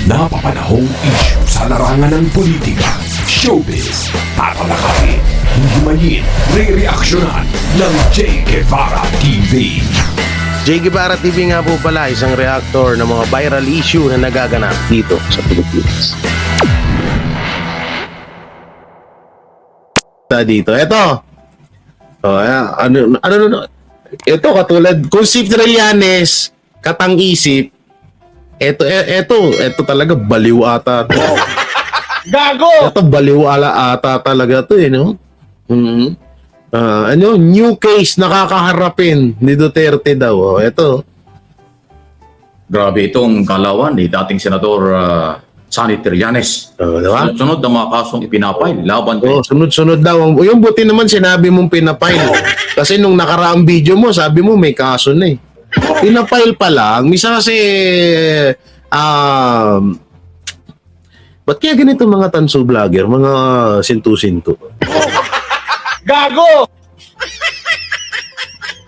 napapanahong issue sa larangan ng politika, showbiz, tatalakayin, hihimayin, re-reaksyonan ng Che Guevara TV. Che Guevara TV nga po pala, isang reactor ng mga viral issue na nagaganap dito sa Pilipinas. Dito, eto. Ito katulad, kung si Trillanes, katang-isip, eto talaga baliw ata. Gago! Ito baliw ata talaga to no? New case nakakaharapin ni Duterte daw. Ito. Grabe itong kalawan ni dating Senador Sonny Trillanes. Diba? Sunod ang mga kasong ipinapile laban kay Sunod-sunod daw. Yung buti naman sinabi mong pinapile. Kasi nung nakaraang video mo, sabi mo may kaso na eh. Pinapile pa lang. Misa kasi, ba't kaya ganito mga tanso vlogger, mga sintu-sintu? Gago!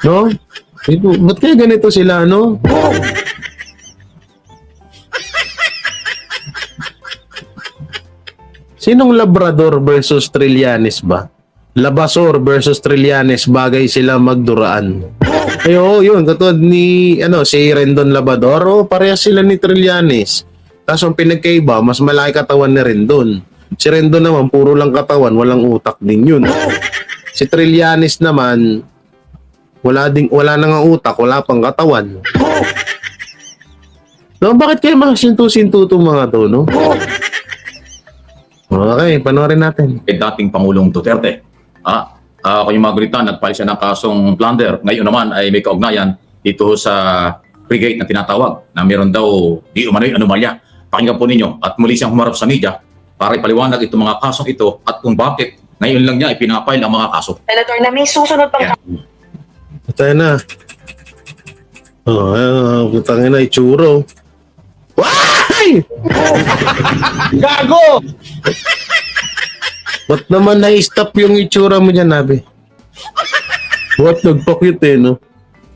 No? Ba't kaya ganito sila, no? Sinong Labrador versus Trillanes ba? Labasor versus Trillanes, bagay sila magduraan. Ay, yun. Katulad ni, si Rendon Labrador, parehas sila ni Trillanes. Tapos ang pinagkaiba, mas malaki katawan ni Rendon. Si Rendon naman, puro lang katawan, walang utak din yun. Si Trillanes naman, wala na nga utak, wala pang katawan. No, bakit kayo mga sintu-sintu itong mga to, no? Okay, panoorin natin. kay dating Pangulong Duterte. Kung yung mga gulita, nagpile siya ng kasong plunder. Ngayon naman ay may kaugnayan dito sa brigade na tinatawag na meron daw di umano'y anomalya. Pakinggan po ninyo at muli siyang humarap sa media para ipaliwanag itong mga kasong ito at kung bakit ngayon lang niya ipinapile ang mga kaso. Senator, na may susunod pang Tayo na. Putangin na itsuro. Why? Gago! Ba't naman na-stop yung itsura mo dyan, Nabi? What? Nagpakute no?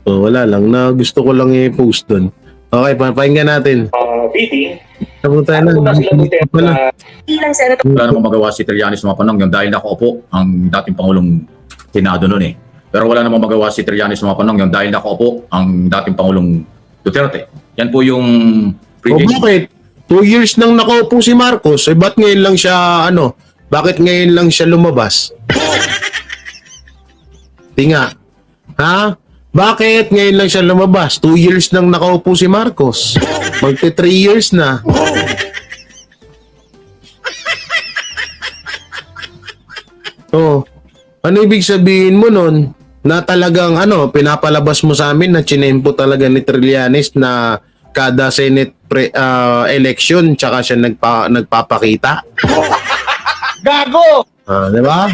Wala lang. Gusto ko lang i-post doon. Okay, pakinggan natin. Meeting. Tayo na. ilang senator. Wala namang magawa si Trillanes mga panahon yung dahil nakaupo ang dating Pangulong Senado noon eh. Pero wala namang magawa si Trillanes mga panahon yung dahil nakaupo ang dating Pangulong Duterte. Yan po yung Bakit? 2 years nang nakaupo si Marcos. Ba't ngayon lang siya, bakit ngayon lang siya lumabas? Tinga. Ha? Bakit ngayon lang siya lumabas? 2 years nang nakaupo si Marcos. Magti 3 years na. Ano ibig sabihin mo nun? Na talagang pinapalabas mo sa amin na chinempo talaga ni Trillanes na kada Senate election tsaka siya nagpapakita. Gago! Di ba?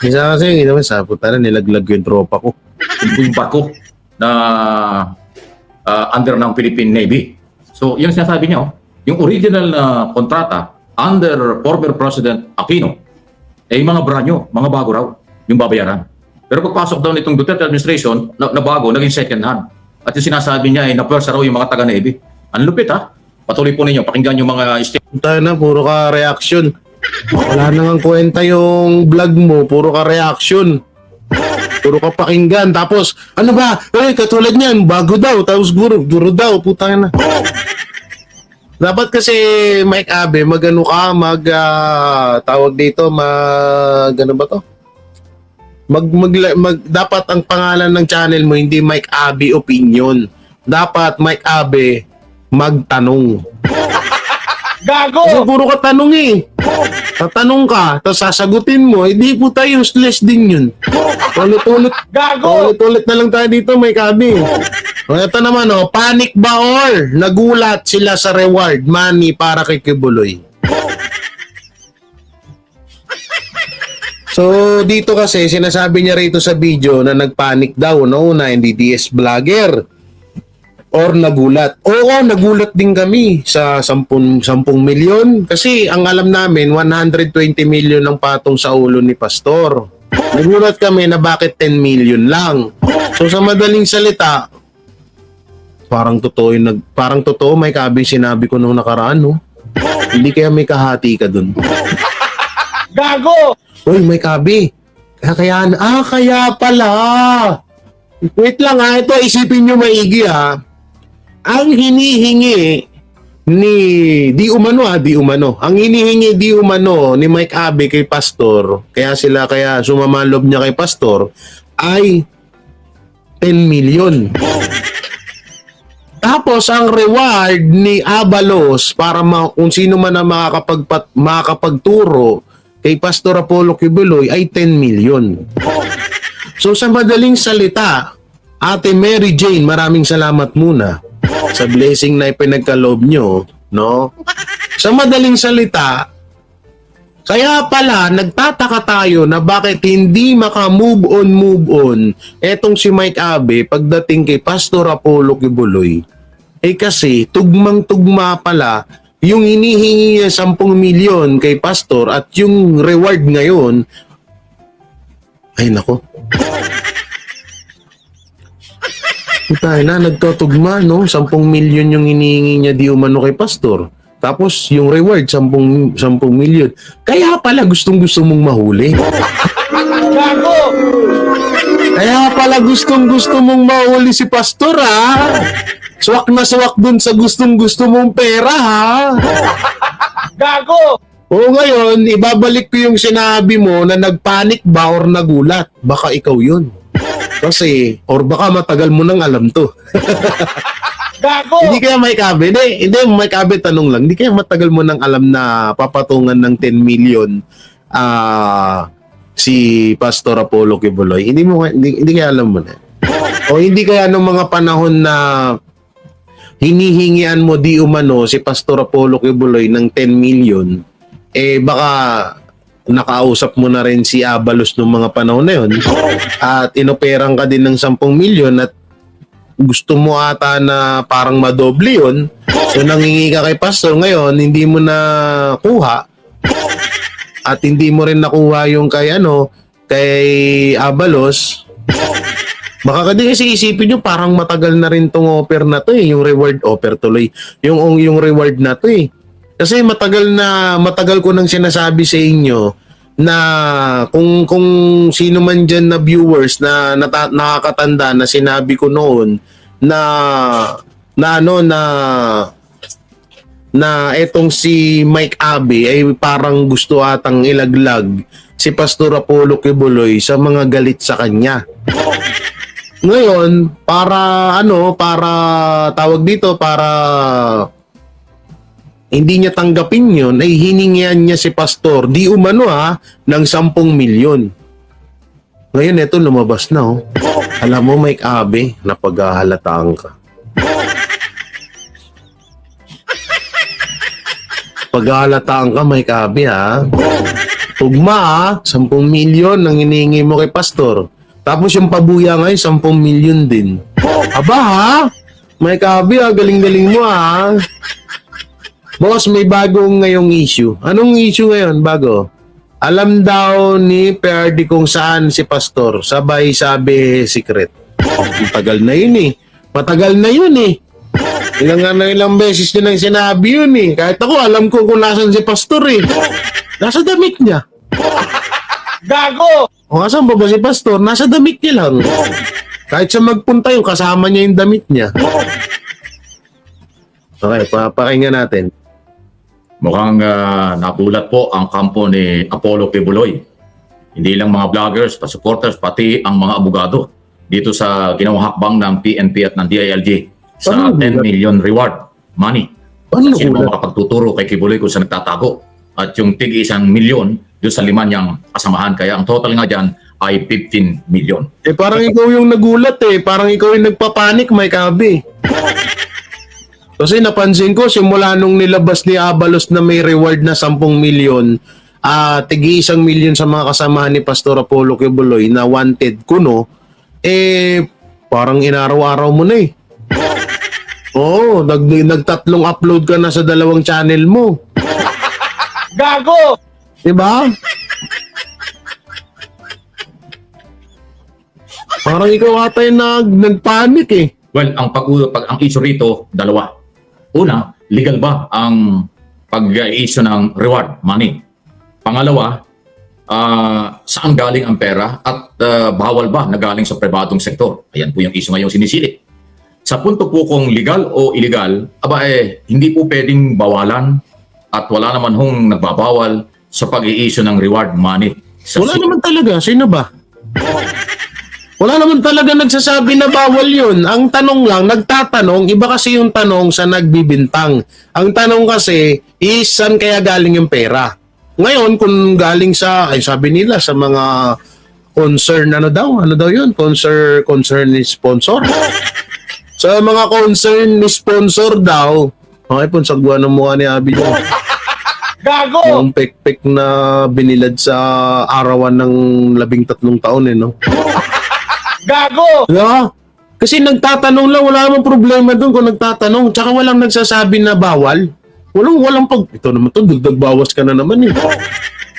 Isa kasi, sa puta na, nilaglag yung tropa ko. Yung barko na under ng Philippine Navy. So, yung sinasabi niya, yung original na kontrata under former President Aquino, yung mga branyo, mga bago raw, yung babayaran. Pero pagpasok daw nitong Duterte administration, na bago, naging second hand. At yung sinasabi niya ay na-pwersa raw yung mga taga-Navy. Ang lupit ha. Patuloy po ninyo, pakinggan yung mga Tayo na, puro ka reaction. Wala nang kwenta yung vlog mo, puro ka reaction. Puro ka pakinggan. Tapos, ano ba? Katulad niyan, bago daw. Tapos guro daw, putang na. Dapat kasi, Mike Abe, tawag dito, ano ba to? Dapat ang pangalan ng channel mo hindi Mike Abe Opinion. Dapat Mike Abe magtanong. Gago! Kasi puro ka tanong eh. Tatanong ka, tapos sasagutin mo, hindi po tayo useless din yun. Ulit-ulit. Gago! Ulit-ulit na lang tayo dito, Mike Abe. Ito naman, panic ba or nagulat sila sa reward money para kay Kibuloy? So, dito kasi, sinasabi niya rito sa video na nagpanic daw, na hindi DDS vlogger or nagulat. Oo, nagulat din kami sa 10 milyon kasi ang alam namin, 120 million ang patong sa ulo ni Pastor. Nagulat kami na bakit 10 million lang. So, sa madaling salita, parang totoo may kabi sinabi ko nung nakaraan, no? Hindi kaya may kahati ka dun. Gago! Uy, may kabi. Kaya pala. Wait lang ha, ito isipin nyo maigi ha. Ang hinihingi ni di umano. Ang hinihingi di umano ni Mike Abe kay Pastor, kaya sumama loob niya kay Pastor ay 10 million. Tapos ang reward ni Abalos para kung sino man ang makakapagturo kay Pastor Apollo Kibuloy ay 10 million. So sa madaling salita, Ate Mary Jane, maraming salamat muna sa blessing na ipinagkaloob nyo, no? Sa madaling salita, kaya pala nagtataka tayo na bakit hindi maka-move on etong si Mike Abe pagdating kay Pastor Apollo Kibuloy. Kasi tugmang-tugma pala yung hinihingi niya 10 milyon kay Pastor at yung reward ngayon, ay nako. Tayo na, nagtutugma, no? 10 milyon yung hinihingi niya di umano kay Pastor. Tapos yung reward, 10 milyon. Kaya pala gustong-gusto mong mahuli. Gago! Kaya pala gustong-gusto mong mahuli si Pastor, ha? Swak na swak dun sa gustong-gusto mong pera, ha? Gago! O ngayon, ibabalik ko yung sinabi mo na nagpanik ba or nagulat. Baka ikaw yun. Kasi, or baka matagal mo nang alam to. Gago! Hindi kaya may kabe? Hindi, may kabe, tanong lang. Hindi kaya matagal mo nang alam na papatungan ng 10 million si Pastor Apollo Kibuloy? Hindi kaya alam mo na. O hindi kaya nung mga panahon na hinihingian mo di umano si Pastor Apollo Kibuloy ng 10 million, baka nakausap mo na rin si Abalos nung mga panahon na yun at inoperang ka din ng 10 milyon at gusto mo ata na parang madoble yun, so nangingi ka kay Pastor ngayon, hindi mo na kuha at hindi mo rin nakuha yung kay Abalos. Baka kasi isipin nyo parang matagal na rin tong offer na to yung reward offer tuloy yung reward na to kasi matagal ko nang sinasabi sa inyo na kung sino man dyan na viewers na nakakatanda na sinabi ko noon na etong si Mike Abe ay parang gusto atang ilaglag si Pastor Apollo Kibuloy sa mga galit sa kanya. Ngayon, para tawag dito, para hindi niya tanggapin yun, ay hiningian niya si Pastor, di umano ng 10 milyon. Ngayon, eto lumabas na Alam mo, Mike Abe, napaghahalataan ka. Paghahalataan ka, Mike Abe, Tugma, 10 milyon ang hinihingi mo kay Pastor. Tapos yung pabuya ngayon, 10 milyon din. Aba, Mike Abe, galing-galing mo, Boss, may bagong ngayong issue. Anong issue ngayon, bago? Alam daw ni Perdi kung saan si Pastor. Sabay sabi secret. Matagal na yun Ilang beses nyo nang sinabi yun Kahit ako, alam ko kung nasan si Pastor Nasa damit niya. Gago! O asan ba si Pastor? Nasa damit niya lang. Kahit siya magpunta yung kasama niya yung damit niya. Okay, papakinggan natin. Mukhang nagulat po ang kampo ni Apollo Kibuloy. Hindi lang mga vloggers, supporters, pati ang mga abogado dito sa ginawang hakbang ng PNP at ng DILG sa 10 million reward money. Paano Sino nagulat? makapagtuturo kay Kibuloy kung saan nagtatago? At yung tig 1 milyon doon sa 5 niyang kasamahan. Kaya ang total nga dyan ay 15 million. Parang ikaw yung nagulat Parang ikaw yung nagpapanik, Mike Abe. Kasi napansin ko, simula nung nilabas ni Abalos na may reward na 10 milyon, tigi 1 milyon sa mga kasamahan ni Pastor Apollo Kibuloy na wanted ko, parang inaraw-araw mo na Oo, nagtatlong upload ka na sa 2 channel mo. Gago! Diba? Parang ikaw ata yung nagpanik Well, ang issue rito, dalawa. Una, legal ba ang pag-issue ng reward money? Pangalawa, saan galing ang pera at bawal ba na galing sa pribadong sektor? Ayan po yung issue ngayong sinisilip. Sa punto po kung legal o illegal, hindi po pwedeng bawalan at wala naman hong nagbabawal sa pag-i-issue ng reward money. Wala naman talaga. Sino ba? Wala naman talaga nagsasabi na bawal yun. Ang tanong lang, nagtatanong, iba kasi yung tanong sa nagbibintang. Ang tanong kasi is saan kaya galing yung pera? Ngayon, kung galing sa, ay sabi nila, sa mga concern, ano daw yun? Concern ni sponsor? Sa mga concern ni sponsor daw, okay po, sagwa ng mukha ni Abby dyan. Gago! Yung pek-pek na binilad sa arawan ng 13 taon no? Gago! Yeah. Kasi nagtatanong lang, wala namang problema doon kung nagtatanong. Tsaka walang nagsasabi na bawal. Walang ito naman to, dagdag bawas ka na naman eh.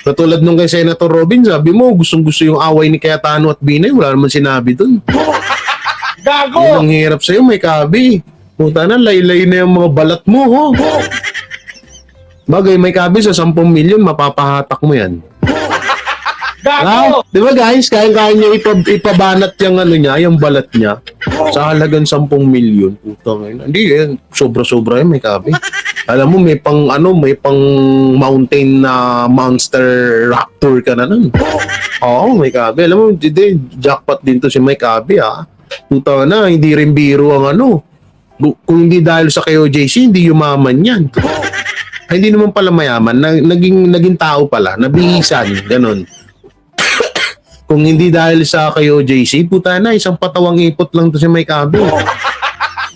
Katulad nung kay Senator Robin, sabi mo, gustong-gusto yung away ni Cayetano at Binay, wala naman sinabi doon. Gago! Yun ang hirap sa'yo, may kabi. Puta na, laylay na yung mga balat mo, ho. Bagay, may kabi sa 10 milyon, mapapahatak mo yan. Gago! Di ba guys, kaya niya ipabanat yung yung balat niya sa halagang 10 milyon. Putang ina. Hindi yan, sobra-sobra yan, may kabi. Alam mo, may pang mountain na monster raptor ka na nun. Oo, may kabi. Alam mo, jackpot din to si Mike Abi, ha. Putang na, hindi rin biro ang kung hindi dahil sa KOJC, hindi yumaman yan. Ay, hindi naman pala mayaman, naging tao pala, nabihisan, ganun. Kung hindi dahil sa KOJC, puta na, isang patawang ipot lang to si Mike Abi.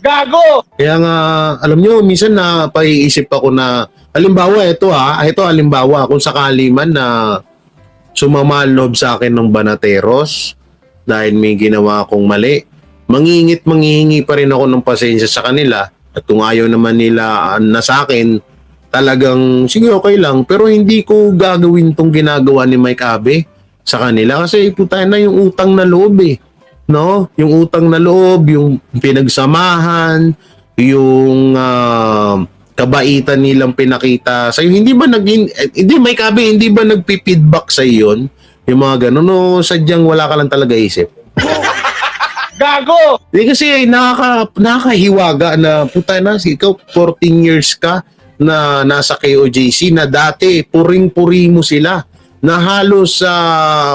Gago! Kaya nga, alam nyo, minsan na paiisip ako na, halimbawa, ito halimbawa, kung sakali man na sumamaloob sa akin ng Banateros dahil may ginawa akong mali, manghihingi pa rin ako ng pasensya sa kanila. At kung ayaw naman nila na sa akin, talagang, sige, okay lang, pero hindi ko gagawin tong ginagawa ni Mike Abi sa kanila kasi puta na yung utang na loob no? Yung utang na loob, yung pinagsamahan, yung kabaitan nilang pinakita sa hindi ba Mike Abi, hindi ba nagpi-feedback sa iyon yung mga ganun, no? Sadyang wala ka lang talaga isip. Gago! Hindi kasi nakakahiwaga na puta na, ikaw 14 years ka na nasa KOJC na dati puring-puri mo sila na halos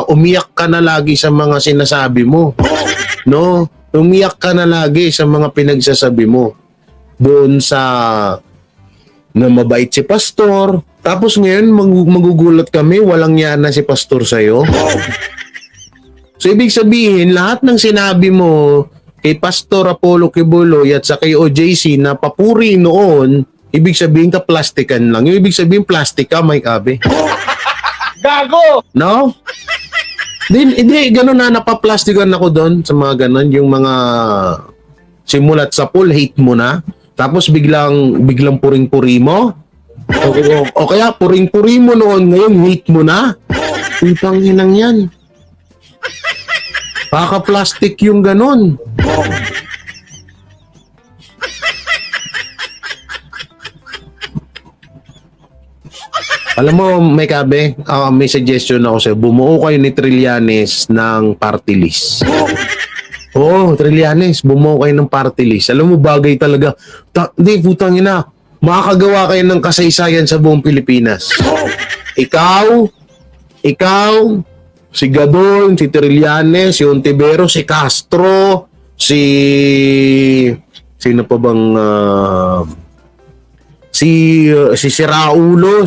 umiyak ka na lagi sa mga sinasabi mo. No? Umiyak ka na lagi sa mga pinagsasabi mo. Doon sa na mabait si pastor. Tapos ngayon magugulat kami, walang yan na si pastor sa'yo. So ibig sabihin, lahat ng sinabi mo kay Pastor Apollo Kibuloy at sa kay OJC na papuri noon, ibig sabihin ka plastikan lang. Yung ibig sabihin plastic ka, Mike Abi. Gago! No? Hindi, gano'n na napaplastikan ako doon sa mga gano'n. Yung mga simulat sa pool, hate mo na. Tapos biglang puring-puri mo. O kaya puring-puri mo noon, ngayon hate mo na. Putang inang yan. Paka-plastic yung gano'n. Alam mo, may kabe, may suggestion ako sa'yo. Bumuo kayo ni Trillanes ng party list. Oo, Trillanes, bumuo kayo ng party list. Alam mo, bagay talaga. Hindi, putang ina. Makakagawa kayo ng kasaysayan sa buong Pilipinas. Ikaw, si Gadon, si Trillanes, si Ontivero, si Castro, sino pa bang si Raulo,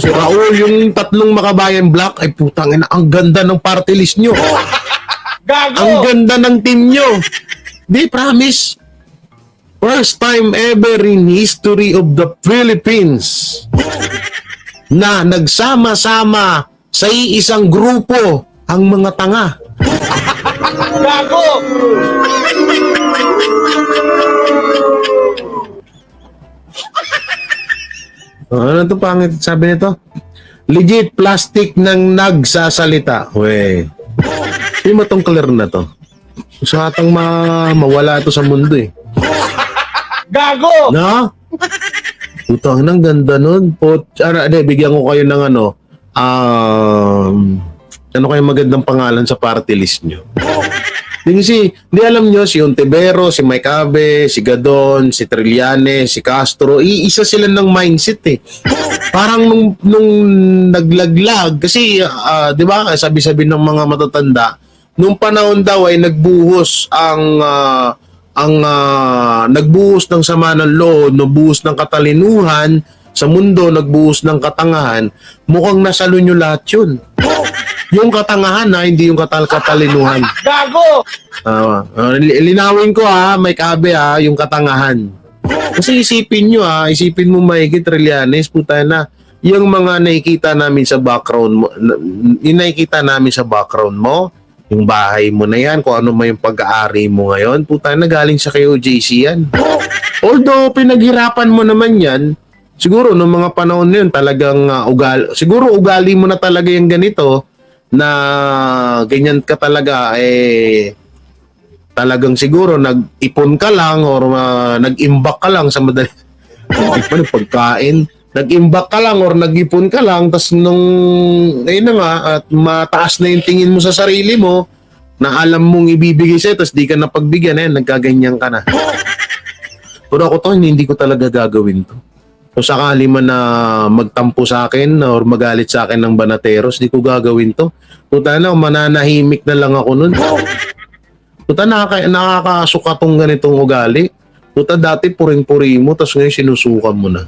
yung tatlong Makabayan Black, ay putang ina, ang ganda ng party list nyo. Gago! Ang ganda ng team nyo. Di, promise. First time ever in history of the Philippines na nagsama-sama sa isang grupo ang mga tanga. Gago! Ano to pangit? Sabi nito? Legit plastic ng nagsasalita. We. Hindi mo tong clear na to. Gusto atang mawala ito sa mundo eh. Gago! No? Putang nang ganda nun. Bigyan ko kayo ng ano kayo magandang pangalan sa party list nyo. Hindi alam nyo, si Ontiveros, si Mike Abe, si Gadon, si Trillanes, si Castro, isa sila ng mindset eh. Parang nung naglaglag, kasi di ba, sabi-sabi ng mga matatanda, nung panahon daw ay nagbuhos nagbuhos ng sama ng loob, nagbuhos ng katalinuhan sa mundo, nagbuhos ng katangahan, mukhang nasalo nyo lahat yun. Yung katangahan hindi yung katalinuhan. Gago! Linawin ko Mike Abe yung katangahan. Kasi isipin nyo isipin mo mahigit Trillanes, puta na, yung mga nakikita namin sa background mo, yung bahay mo na yan, kung ano may yung pag-aari mo ngayon, puta na, galing sa kay OJC yan. Although pinaghirapan mo naman yan, siguro noong mga panahon na yun talagang ugali mo na talaga yung ganito, na ganyan ka talaga talagang siguro nag-ipon ka lang or nag-imbak ka lang sa madali pagkain, nag-imbak ka lang or nag-ipon ka lang, tas nung at mataas na yung tingin mo sa sarili mo na alam mong ibibigay sa'yo tas di ka napagbigyan, nagkaganyan ka na. Pero ako hindi ko talaga gagawin to. So sakali man na magtampo sa akin or magalit sa akin ng banateros, di ko gagawin to. Puta na, mananahimik na lang ako nun. Puta, nakakasuka tong ganitong ugali. Puta, dati puring-puri mo, tapos ngayon sinusuka mo na.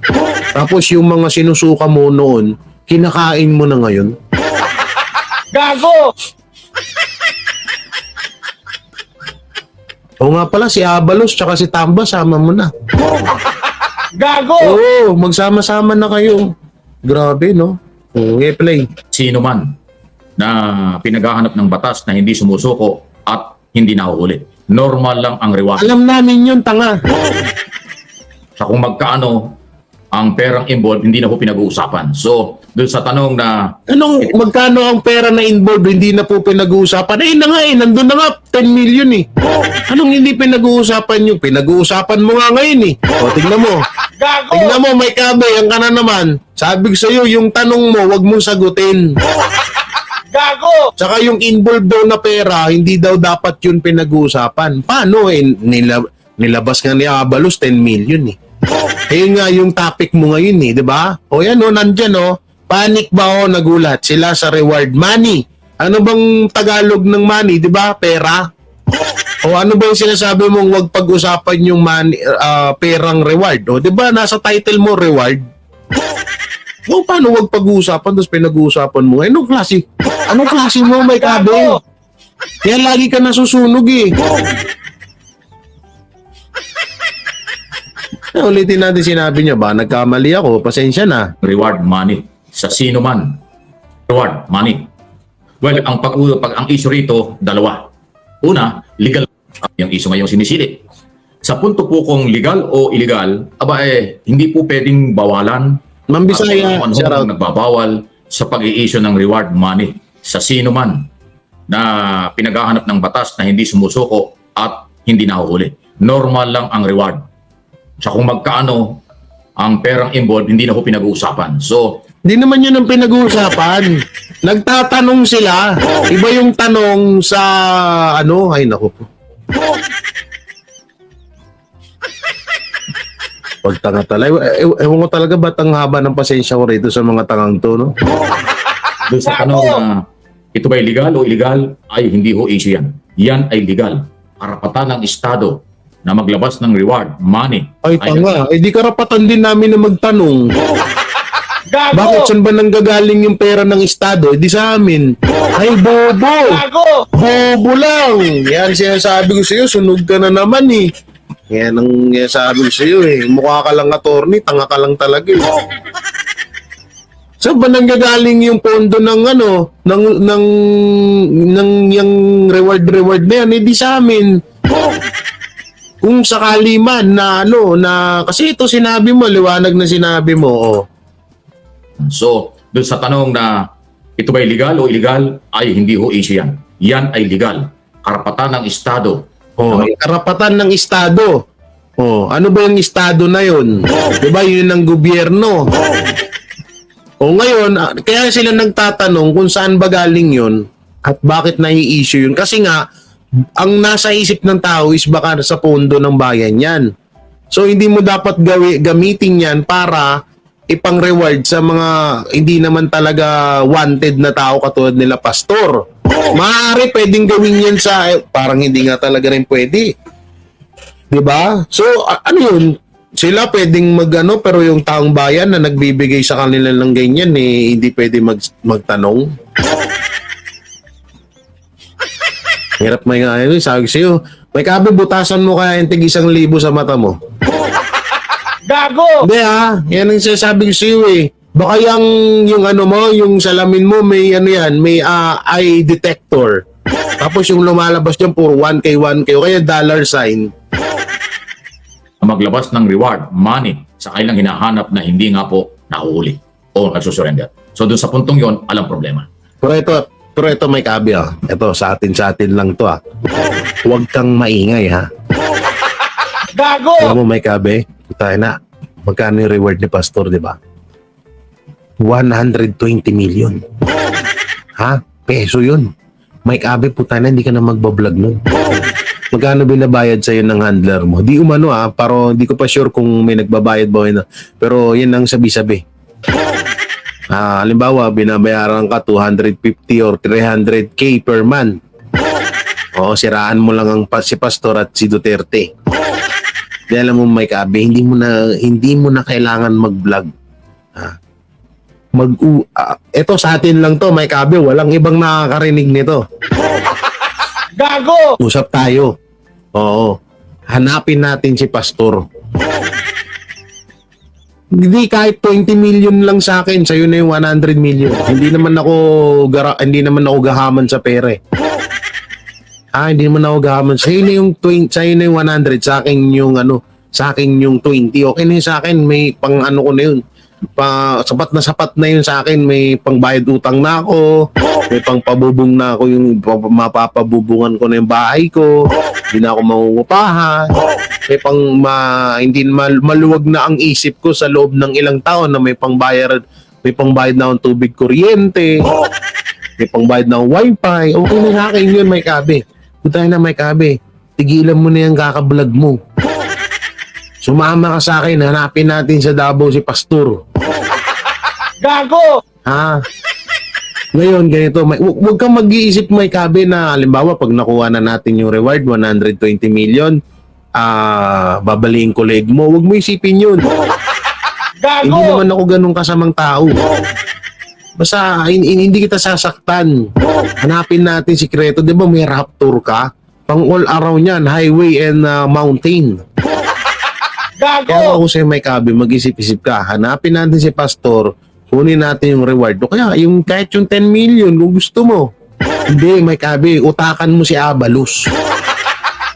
Tapos yung mga sinusuka mo noon, kinakain mo na ngayon. Gago! O nga pala, si Abalos tsaka si Tamba, sama mo na. Gago! Oo, magsama-sama na kayo. Grabe, no? Play. Sino man na pinaghahanap ng batas na hindi sumusuko at hindi nahuhuli. Normal lang ang reward. Alam namin yun, tanga. Sa kung magkaano ang perang involved, hindi na po pinag-uusapan. So, doon sa tanong na Magkano ang pera na involved, hindi na po pinag-uusapan? Nandun na nga, 10 million eh. Anong hindi pinag-uusapan nyo? Pinag-uusapan mo nga ngayon eh. O, tignan mo. Gago! Tignan mo, Mike Abe, yan ka na naman. Sabi ko sa'yo, yung tanong mo, wag mong sagutin. Gago! Tsaka yung involved daw na pera, hindi daw dapat yun pinag-uusapan. Paano nilabas nga ni Abalos 10 million eh. Nga yung topic mo ngayon eh, di ba? O yan nandyan panic ba nagulat sila sa reward money. Ano bang Tagalog ng money, di ba? Pera. O ano ba yung sinasabi mong wag pag-usapan yung money, perang reward? O di ba nasa title mo reward? O paano wag pag-uusapan tapos pinag-uusapan mo? Anong klase mo, Mike Abe? Kaya lagi ka nasusunog eh. Ulitin natin sinabi niya ba, nagkamali ako, pasensya na. reward money sa sino man. Reward money. Well, ang issue rito, dalawa. Una, legal. Yung issue ngayong sinisili. Sa punto po kung legal o illegal, hindi po pwedeng bawalan. Ma'am Bisaya, Ano shout out. nagbabawal sa pag-i-issue ng reward money sa sino man na pinaghahanap ng batas na hindi sumusuko at hindi nahuhuli. Normal lang ang reward. Sa kung magkaano ang perang involved, hindi na po pinag-uusapan. So, Hindi naman yun ang pinag-uusapan. Nagtatanong sila. Iba yung tanong sa ay naku po. Pagtanga talaga. Ewan ko talaga ba't ang haba ng pasensya ko rito sa mga tangang to, no? doon sa tanong na ito ba legal o illegal, ay hindi ho issue yan. Yan ay legal. Karapatan ng Estado na maglabas ng reward, money. Ay, tanga. Di karapatan din namin na magtanong. Gago! Bakit saan ba nanggagaling yung pera ng Estado? Di sa amin. Ay, bobo! Gago! Bobo lang! Yan sinasabi ko sa'yo, sunog ka na naman eh. Yan ang sinasabi ko sa'yo eh. Mukha ka lang attorney, tanga ka lang talaga eh. Saan ba nanggagaling yung pondo ng yung reward na yan? Di sa amin. Kung sakali man na kasi ito sinabi mo, liwanag na sinabi mo, So, doon sa tanong na ito ba legal o illegal, ay hindi ho issue yan. Yan ay legal. Karapatan ng Estado. Karapatan ng Estado. Oh, ano ba yung estado na yun? Diba yun ang gobyerno? O ngayon, kaya sila nagtatanong kung saan ba galing yun at bakit nai-issue yun. Kasi nga, ang nasa isip ng tao is baka sa pondo ng bayan yan. So hindi mo dapat gamitin yan para ipang-reward sa mga hindi naman talaga wanted na tao katulad nila pastor. Maaari pwedeng gawin yan sa, parang hindi nga talaga rin pwede. Diba? So, ano yun? Sila pwedeng magano pero yung taong bayan na nagbibigay sa kanila ng ganyan hindi pwede magtanong. Hirap may nga yun. Sabi sa'yo, may kabe, butasan mo kaya yung tig-1,000 sa mata mo. Gago! Hindi yan ang sinasabi ko sa'yo Baka yung ano mo, yung salamin mo may ano yan, may eye detector. Tapos yung lumalabas dyan puro 1K, 1K o kaya dollar sign. Maglabas ng reward, money, sa kailang hinahanap na hindi nga po nahuhuli o nagsusurrender. So doon sa puntong yon, alam problema. Pero ito may kabi Ito sa atin lang to Huwag kang maingay Gago! Alam mo may kabi, tayo na. Magkano yung reward ni Pastor, di ba? 120 million. Peso yun. May kabi po tayo na, hindi ka na magbablog nun. Magkano binabayad sa'yo ng handler mo? Di umano pero hindi ko pa sure kung may nagbabayad ba na. Pero yan ang sabi-sabi. Halimbawa, binabayaran ka 250 or 300k per month. Siraan mo lang si Pastor at si Duterte. Di alam mo, Mike Abe, hindi mo na kailangan mag-vlog. Ito sa atin lang to, Mike Abe, walang ibang nakakarinig nito. Gago! Usap tayo. Oo. Hanapin natin si Pastor. Hindi kahit 20 million lang sa akin, sa'yo na yung 100 million. Hindi naman ako gahaman sa pere. Hindi naman ako gahaman. Sa'yo na yung 100, sa akin yung 20. Okay na yun sa akin, may pang ano ko na yun. Sapat na yun sa akin, may pangbayad utang na ako, may pangpabubong na ako, yung mapapabubungan ko na yung bahay ko, hindi na ako mangungupahan, may hindi maluwag na ang isip ko sa loob ng ilang taon na may pangbayad na akong tubig, kuryente, may pangbayad na akong wifi. Okay na sa akin yun, may kabe. Punta na, may kabe, tigilan mo na yung kakablog mo. Sumama ka sa akin, hanapin natin sa Davao si Pastor. Gago! Ngayon, ganito, huwag kang mag-iisip, may kabe, na halimbawa, pag nakuha na natin yung reward, 120 million, babaliin ko leg mo. Huwag mo isipin yun. Gago! Hindi naman ako ganun kasamang tao. Basta, hindi kita sasaktan. Hanapin natin sikreto. Di ba may raptor ka? Pang all around yan, highway and mountain. Gago! Kaya ako sa'yo, may kabe, mag-isip-isip ka. Hanapin natin si Pastor, kunin natin yung reward. O kaya, kahit yung 10 million, kung gusto mo. Hindi, may kabe, utakan mo si Abalos.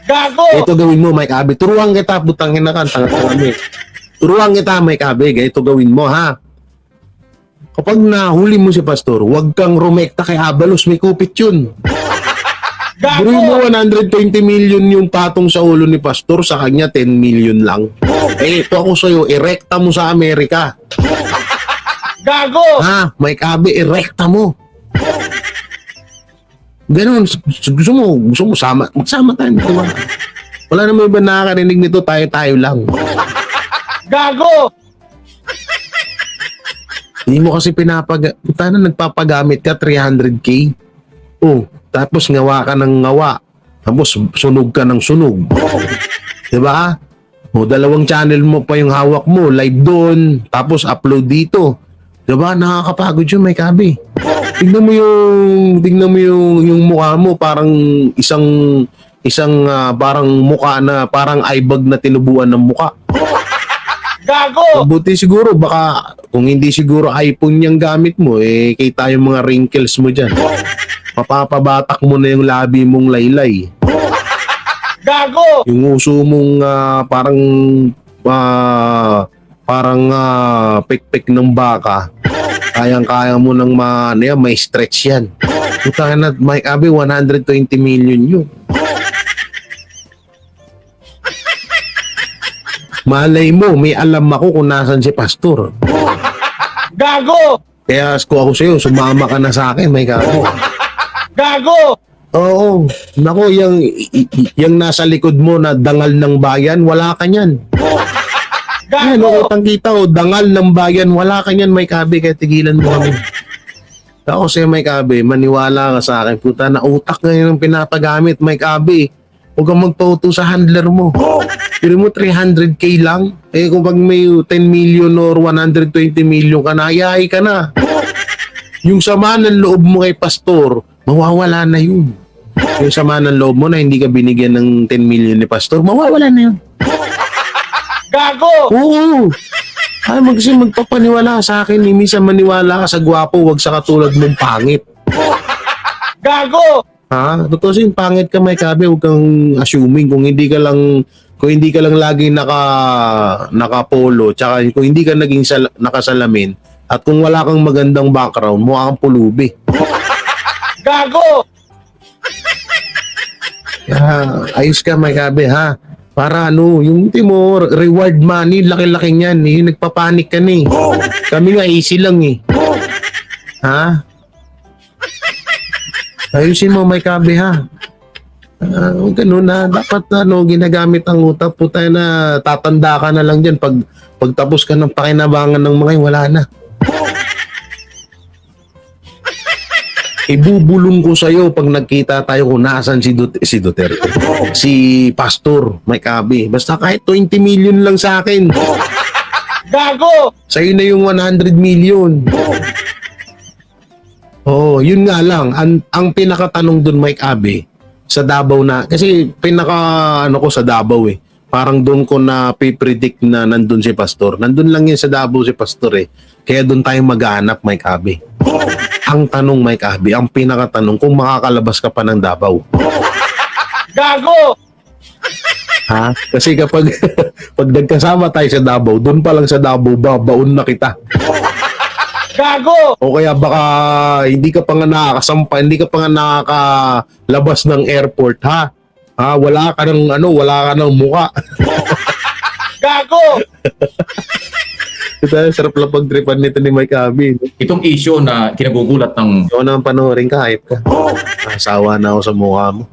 Gago! Ito gawin mo, may kabe. Turuan kita, butangin na ka, tanga-tanga. Turuan kita, may kabe, ganito gawin mo, Kapag nahuli mo si Pastor, huwag kang rumekta kay Abalos, may kupit yun. Bro mo 120 million yung patong sa ulo ni Pastor, sa kanya 10 million lang. Ito ako sa'yo, erekta mo sa Amerika. Gago! May kabe, erekta mo. Ganun, gusto mo magsama tayo. Diba? Wala naman iba nakakarinig nito, tayo lang. Gago! Hindi mo kasi nagpapagamit ka 300k. Tapos ngawa ka ng ngawa. Tapos sunog ka ng sunog. Diba? Dalawang channel mo pa yung hawak mo, live doon, tapos upload dito. Diba? Nakakapagod yun, may kabi. Tingnan mo yung mukha mo, parang isang parang mukha na, parang eyebag na tinubuan ng mukha. Gago! Buti siguro, baka kung hindi siguro iPhone yung gamit mo, kita yung mga wrinkles mo dyan. Papabatak mo na yung labi mong laylay. Gago! Yung uso mong parang pek-pek ng baka. Kayang-kaya mo nang may stretch yan. Puta na, Mike Abe, 120 million yun. Malay mo, may alam ako kung nasan si pastor. Gago! Kaya kung ako sa'yo, sumama ka na sa akin, may kabi. Gago! Oo. Nako, yung nasa likod mo na dangal ng bayan, wala ka niyan. Yan, Gago! kitang kita o, dangal ng bayan, wala ka niyan, may kabi, kaya tigilan mo kami. Ako sa'yo, may kabi, maniwala ka sa akin. Puta, na utak ngayon ang pinapagamit, may kabi. Huwag kang magpauto sa handler mo. Pero mo 300k lang. Eh kung pag may 10 million or 120 million ka na, ayahay ka na. Yung sama ng loob mo kay pastor, mawawala na yun. Yung sama ng loob mo na hindi ka binigyan ng 10 million ni pastor, mawawala na yun. Gago! Oo. Ay, magpapaniwala sa akin. Minsan maniwala ka sa gwapo, wag sa katulad mong pangit. Gago! Ha? Totoo sin pangit ka, may kabe, huwag kang assuming kung hindi ka lang lagi nakapolo, tsaka kung hindi ka naging nakasalamin, at kung wala kang magandang background, mukha kang pulubi. Gago! Kaya, ayos ka, may kabe, ha? Para yung mo, reward money, laki-laki niyan. Yung nagpapanik ka ni. Kami nga, easy lang eh. Ha? Ayusin mo, may kabe, ha? Ganun na. Dapat ginagamit ang utak. Puta na, tatanda ka na lang dyan. Pagtapos ka ng pakinabangan ng mga yun, wala na. Ibubulong ko sa'yo pag nagkita tayo kung naasan si Duterte. Si Pastor, may kabe. Basta kahit 20 million lang sa akin. Gago! Sa'yo na yung 100 million. Oh, yun nga lang. Ang pinakatanong dun, Mike Abe, sa Davao na, kasi ko sa Davao eh. Parang doon ko na pipredict na nandun si Pastor. Nandun lang yun sa Davao si Pastor eh. Kaya doon tayo maghanap, Mike Abe. Ang tanong, Mike Abe, ang pinakatanong, kung makakalabas ka pa ng Davao. Gago! Ha? Kasi kapag pag nagkasama tayo sa Davao, doon pa lang sa Davao, babaon na kita. Gago! O kaya baka hindi ka pa nga nakakasampa, hindi ka pa nga nakakalabas ng airport, ha? Ha, wala ka ng muka. Gago! Ito, sarap lang pagtripan nito ni Mike Abi. Itong issue na kinagugulat ng Ikaw naman panoorin ka, hype ka. Asawa na ako sa mukha mo.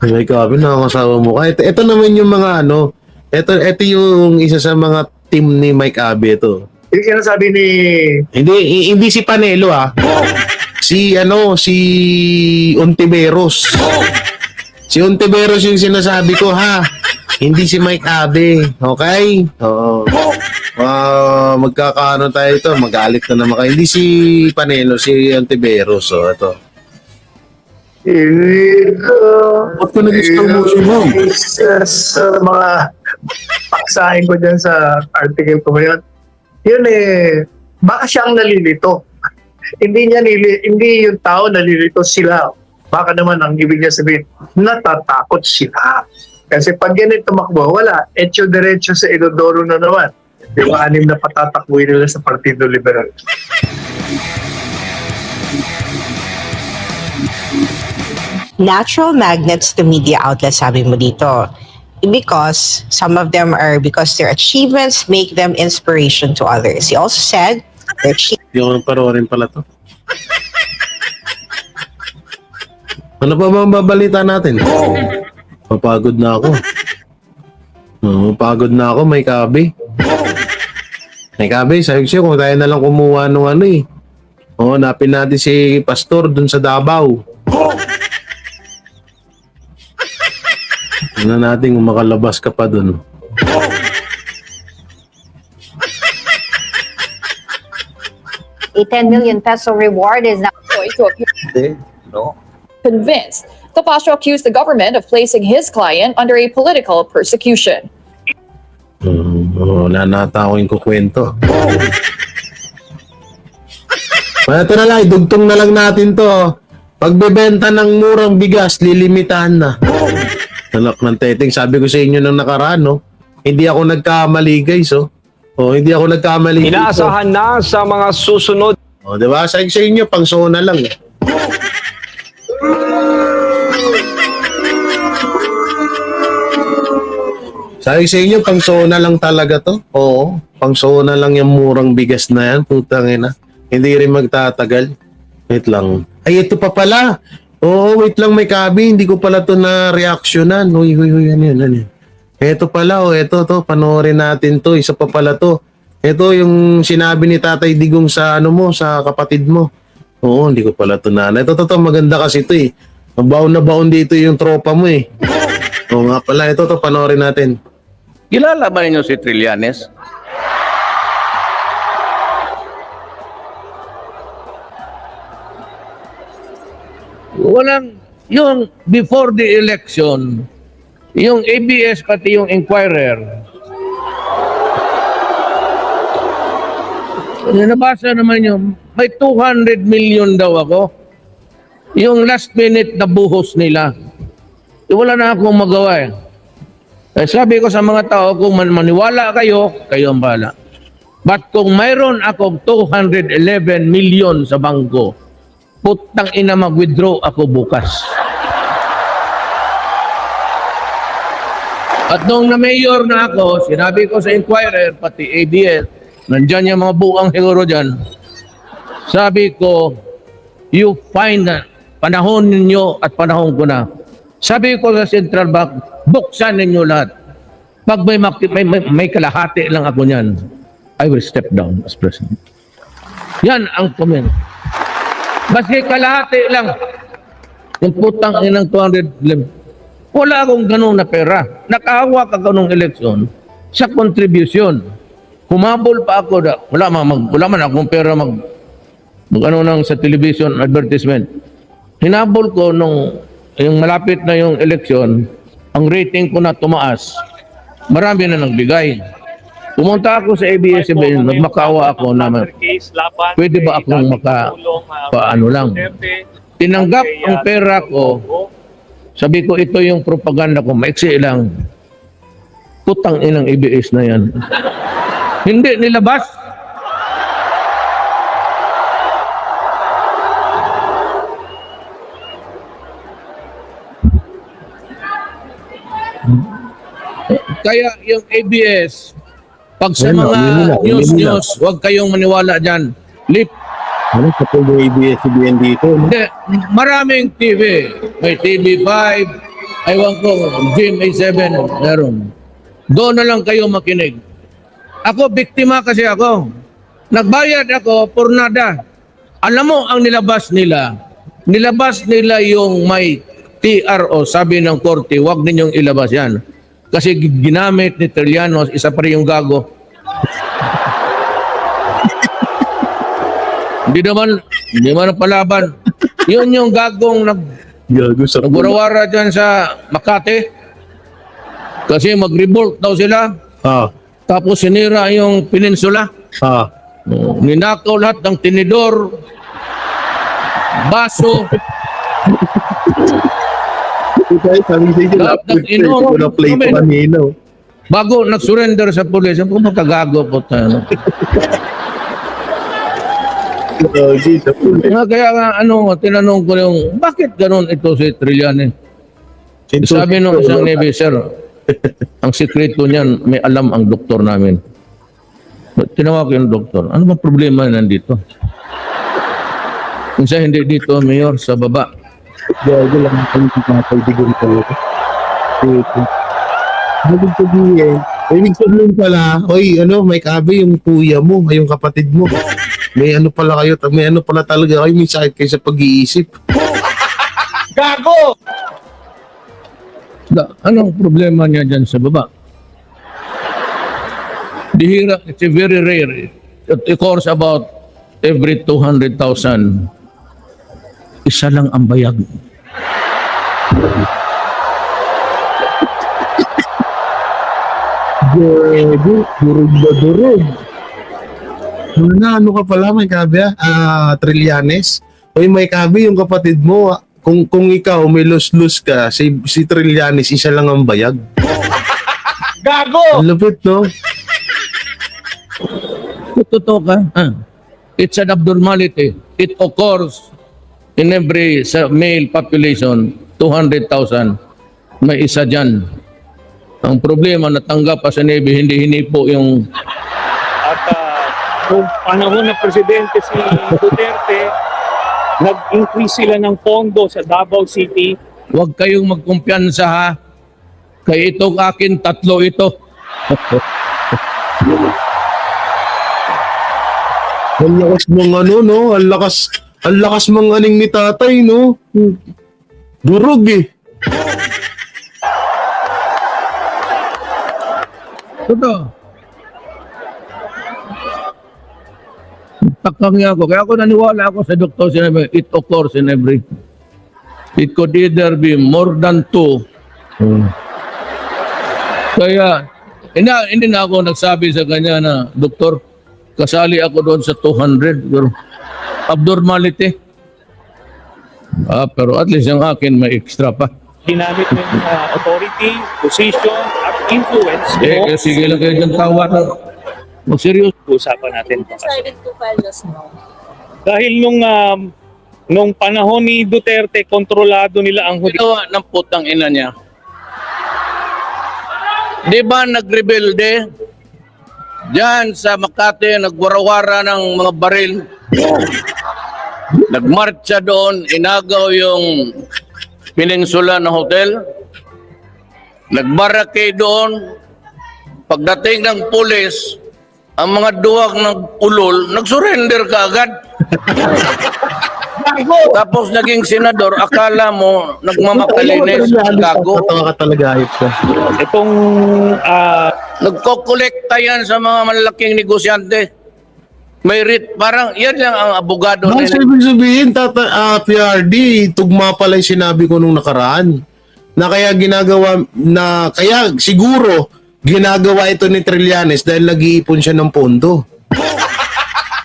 Mike Abi, nakakasawa mo ka. Ito naman yung mga ito yung isa sa mga team ni Mike Abi ito. Yung sabi ni Hindi si Panelo si Ontiveros. Si Ontiveros yung sinasabi ko, ha. Hindi si Mike Abe, okay? Oo. Magkakaano tayo ito, magalit na naman kayo. Hindi si Panelo, si Ontiveros. So, ito. Ba't ko nag-install mo si Mom? sa mga paksahin ko dyan sa article ko ngayon, yun baka siyang nalilito. Hindi yung tao nalilito, sila. Baka naman ang ibig niya sabihin, natatakot sila. Kasi pag ganito tumakbo, wala. Etyo diretso sa Inodoro na naman. Yung 6 na patatakbuhin nila sa Partido Liberal. Natural magnets to media outlets, sabi mo dito. Because some of them are because their achievements make them inspiration to others. He also said their Hindi ko nang panoorin pala to. Ano pa ba ang babalita natin? Papagod na ako. Pagod na ako, may kabe. May kabe, sabi ko siya kung tayo na lang kumuha nung napin natin si Pastor dun sa Davao. Ano natin kung makalabas ka pa dun. A 10 million peso reward is now going to appear convinced. Topacio accused the government of placing his client under a political persecution. Wala na ako yung kukwento. Ito na lang, idugtong na lang natin to. Pagbebenta ng murang bigas, lilimitahan na. Anak ng teteng, sabi ko sa inyo nung nakaraan, hindi ako nagkamali, guys, hindi ako nagkamali. Inaasahan na sa mga susunod. Diba? Sa inyo, pang sona lang. Sabi sa inyo, pang sona lang talaga to. Oo, pang sona lang yung murang bigas na yan. Putang ina. Hindi rin magtatagal. Wait lang. Ay, ito pa pala. Oo, wait lang, may kabi. Hindi ko pala to na reactionan. Uy, ano yun. Ito pala, ito to. Panoorin natin to. Isa pa pala to. Ito yung sinabi ni Tatay Digong sa sa kapatid mo. Oo, hindi ko pala to na. Ito, maganda kasi ito eh. Mabaon na baon dito yung tropa mo eh. Oo nga pala, ito to, panoorin natin. Kilala ba ninyo si Trillanes? Walang, yung before the election, yung ABS pati yung Inquirer, nabasa naman yung may 200 million daw ako. Yung last minute na buhos nila. Wala na akong magawa eh. Sabi ko sa mga tao, kung maniwala kayo, kayo ang bahala. But kung mayroon akong 211 million sa bangko, putang ina mag-withdraw ako bukas. At nung na-mayor na ako, sinabi ko sa Inquirer, pati ABS, nandyan yung mga buang siguro dyan, sabi ko, you find that panahon ninyo at panahon ko na. Sabi ko sa Central Bank, buksan ninyo lahat. Pag may kalahati lang ako niyan, I will step down as president. Yan ang comment. Baski kalahati lang. Yung putang inang 200. Wala akong ganun na pera. Nakahawa ka ganung eleksyon sa contribution. Humabol pa ako. Wala man akong pera ano nang sa television advertisement. Hinabol ko nung yung malapit na yung eleksyon, ang rating ko na tumaas. Marami na nagbigay. Pumunta ako sa ABS-CBN, nagmakaawa ako na pwede ba akong paano lang. Tinanggap ang pera ko. Sabi ko, ito yung propaganda ko, maiksi lang. Putang inang ABS na yan. Hindi nilabas. Kaya yung ABS, pag sa mga news, huwag kayong maniwala dyan. Ano sa pwede ABS-CBN dito? Hindi, maraming TV. May TV5, aywan ko, GMA7, meron. Doon na lang kayo makinig. Ako, biktima kasi ako. Nagbayad ako por nada. Alam mo ang nilabas nila? Nilabas nila yung may TRO, sabi ng korte, huwag ninyong ilabas yan. Kasi ginamit ni Trillanes, isa pa rin yung gago. Hindi naman palaban. Yun yung gagong nagwarawara dyan sa Makati. Kasi mag-revolt daw sila. Tapos sinira yung peninsula. Ninakaw lahat ng tinidor, baso, bago nag-surrender sa pulis, kung magkagago po tayo. Kaya nga, tinanong ko yung, bakit ganun ito si Trillanes? Sabi nung isang Navy, sir, ang sikreto niyan, may alam ang doktor namin. Tinawag ko yung doktor, ano ba problema nandito? Kung siya hindi dito, Mayor, sa baba. Gago lang ang pagdigon ko. Ibig sabihin pala, may kabi yung kuya mo, yung kapatid mo. May ano pala kayo, may ano pala talaga kayo, may sakit kayo sa pag-iisip. Gago! Anong problema niya dyan sa baba? Bihira, it's very rare. It occurs about every 200,000. Isa lang ang bayag. Gago, durog na durog. Ano ka pala, may kabi Trillanes? May kabi yung kapatid mo. Kung ikaw may lus-lus ka, si Trillanes, isa lang ang bayag. Gago! Ang lupit, no? Totoo ka? It's an abnormality. It occurs in every male population, 200,000. May isa dyan. Ang problema, natanggap pa sa Navy, hindi hinipo yung... At nung panahon ng Presidente si Duterte, nag-increase sila ng pondo sa Davao City. Huwag kayong magkumpiyansa ha. Kay itong akin, 3 ito. Ang lakas mong ano, no? Ang lakas mong aning ni tatay, no? Durog eh. Totoo. Takang niya ako. Kaya ako naniwala ako sa doktor. Sinabi, it occurs in every. It could either be more than 2. Kaya, hindi na ako nagsabi sa kanya na, doktor, kasali ako doon sa 200. Pero, abnormality. Pero at least yung akin may extra pa. Ginamit ng authority, position, at influence. Sige lang kayo dyan tawa. Mag-serious. Usapan natin. Dahil nung panahon ni Duterte, kontrolado nila ang huli. Ginawa ng putang ina niya. Di ba nagrebelde? Diyan sa Makati, nagwarawara ng mga baril. Nagmarcha doon, inagaw yung peninsula na hotel. Nagbarricade doon. Pagdating ng pulis, ang mga duwag ng ulol, nag-surrender ka agad. Tapos naging senador, akala mo nagmamakalinis, gago. Tatawa ka talaga, ayos ka. Itong Nagkokolekta yan sa mga malalaking negosyante. May parang yan lang ang abogado Bakit nila. ibig sabihin, PRD, tugma pala yung sinabi ko nung nakaraan. Na kaya siguro, ginagawa ito ni Trillanes dahil nag-iipon siya ng pondo.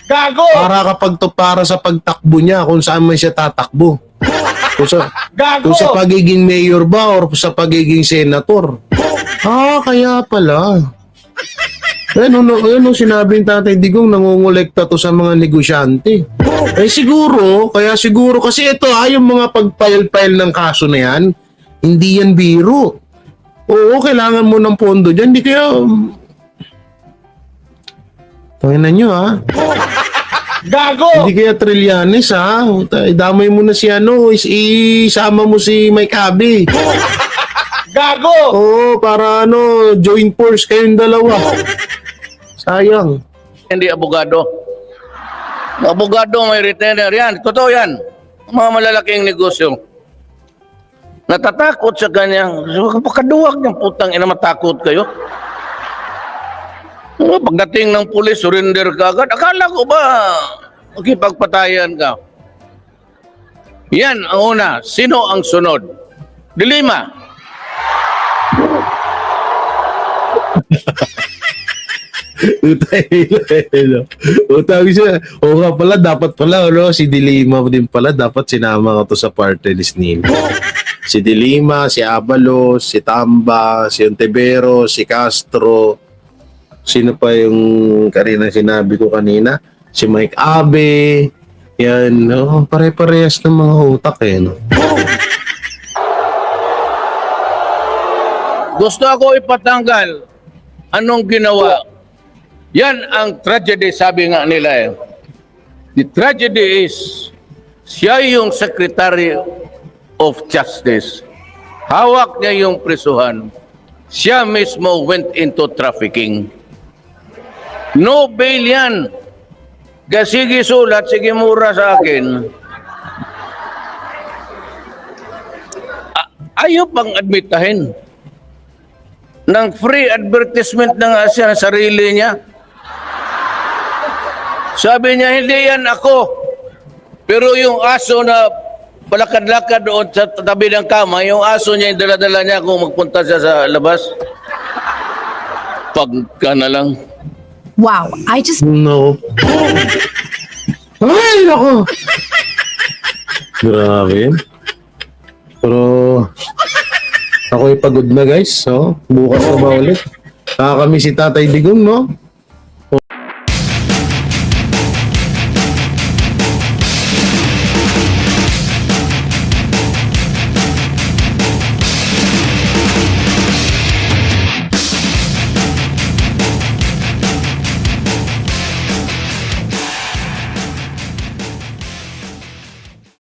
gago! Para sa pagtakbo niya, kung saan man siya tatakbo. Kung sa pagiging mayor ba or sa pagiging senator. Kaya pala. Ano sinabing Tatay Digong, nangungulekta to sa mga negosyante. Siguro kasi ito yung mga pag-file ng kaso na yan, hindi yan biro. Oo, kailangan mo ng pondo dyan. Hindi kaya... Tanginan nyo Gago! Hindi kaya Trillanes Damay mo na si isama mo si Mike Abe. Gago! Oo, para joint force kayong dalawa. Sayang. Hindi abogado. Abogado may retainer yan. Totoo yan. Mga malalaking negosyo. Natatakot sa kanya. Pagkaduwag niyang putang ina, matakot kayo. Pagdating ng pulis, surrender ka agad. Akala ko ba makipagpatayan ka? Yan ang una. Sino ang sunod? Dilima. Utang siya. Oo nga pala, dapat pala, si Dilima din pala, dapat sinama ko to sa party list nila. Si Dilima, si Abalos, si Tamba, si Ontiveros, si Castro. Sino pa yung sinabi ko kanina? Si Mike Abe. Yan, pare-parehas ng mga utak no? Gusto ako ipatanggal. Anong ginawa? Yan ang tragedy, sabi nga nila. The tragedy is, siya yung Secretary of Justice. Hawak niya yung prisuhan. Siya mismo went into trafficking. No bail yan. Sige sulat, sige mura sa akin. Ayaw pang admitahin ng free advertisement na nga siya sa sarili niya. Sabi niya, hindi yan ako. Pero yung aso na palakad-lakad doon sa tabi ng kama, yung aso niya, yung dala-dala niya kung magpunta siya sa labas. Pagka na lang. Wow, I just... No. Ay, nako. Grabe. Pero ako'y pagod na guys. So, bukas na ba ulit? Kami si Tatay Digong, no?